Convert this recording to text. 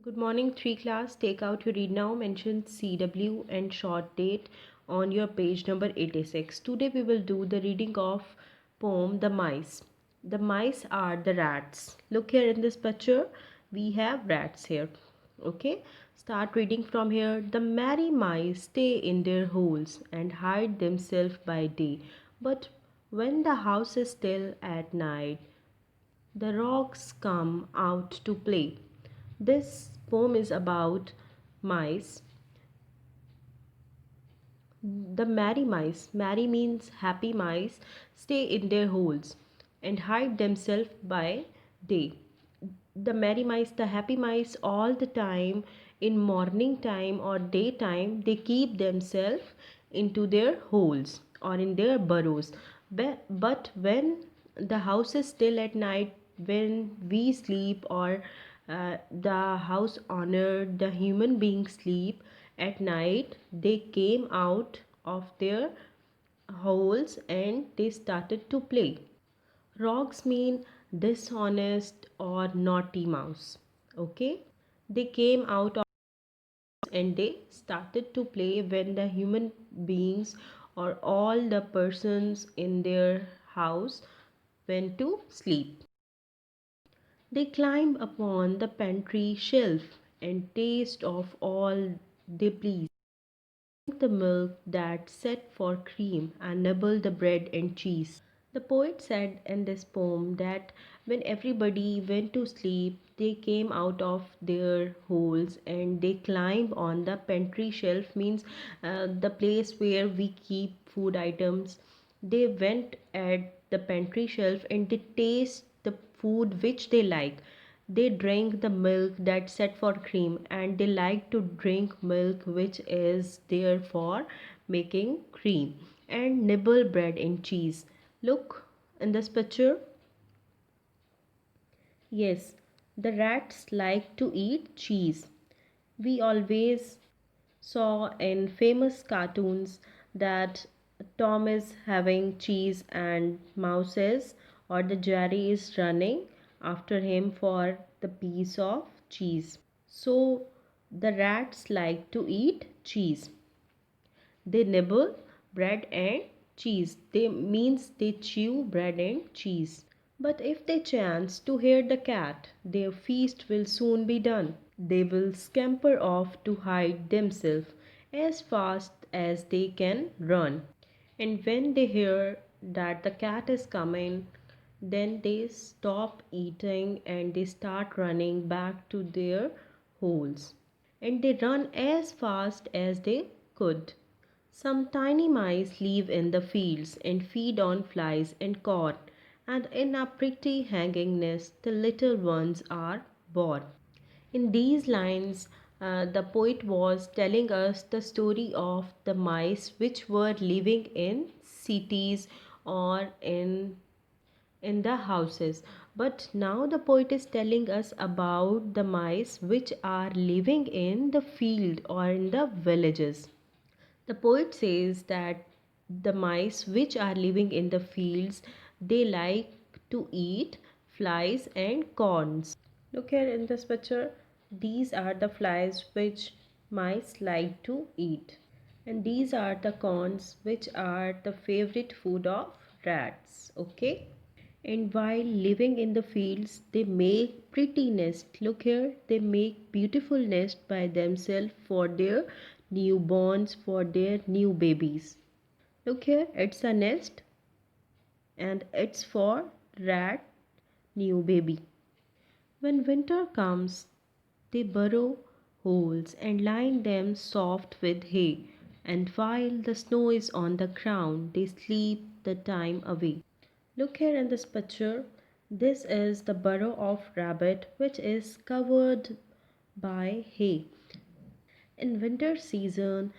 Good morning, 3 class. Take out your read now. Mention CW and short date on your page number 86. Today we will do the reading of poem The Mice. The mice are the rats. Look here in this picture. We have rats here. Okay. Start reading from here. The merry mice stay in their holes and hide themselves by day. But when the house is still at night, the rocks come out to play. This poem is about mice. The merry mice, merry means happy mice, stay in their holes and hide themselves by day. The merry mice, the happy mice, all the time in morning time or daytime, they keep themselves into their holes or in their burrows. But when the house is still at night, when we sleep or the house owner, the human beings sleep at night, they came out of their holes and they started to play. Frogs mean dishonest or naughty mouse. Okay, they came out of and they started to play when the human beings or all the persons in their house went to sleep. They climb upon the pantry shelf and taste of all they please. Drink the milk that's set for cream and nibble the bread and cheese. The poet said in this poem that when everybody went to sleep, they came out of their holes and they climbed on the pantry shelf, means the place where we keep food items. They went at the pantry shelf and they taste the food which they like. They drink the milk that's set for cream and they like to drink milk which is there for making cream and nibble bread and cheese. Look in this picture. Yes, the rats like to eat cheese. We always saw in famous cartoons that Tom is having cheese and mouses, or the Jerry is running after him for the piece of cheese. So the rats like to eat cheese. They nibble bread and cheese. They means they chew bread and cheese. But if they chance to hear the cat, their feast will soon be done. They will scamper off to hide themselves as fast as they can run. And when they hear that the cat is coming, then they stop eating and they start running back to their holes. And they run as fast as they could. Some tiny mice live in the fields and feed on flies and corn, and in a pretty hanging nest the little ones are born. In these lines, the poet was telling us the story of the mice which were living in cities or in the houses. But now the poet is telling us about the mice which are living in the field or in the villages. The poet says that the mice which are living in the fields, they like to eat flies and corns. Look here in this picture. These are the flies which mice like to eat. And these are the corns which are the favorite food of rats. Okay. And while living in the fields, they make pretty nests. Look here, they make beautiful nests by themselves for their newborns, for their new babies. Look here, it's a nest and it's for rat new baby. When winter comes, they burrow holes and line them soft with hay, and while the snow is on the ground, they sleep the time away. Look here in this picture. This is the burrow of rabbit which is covered by hay. In winter season,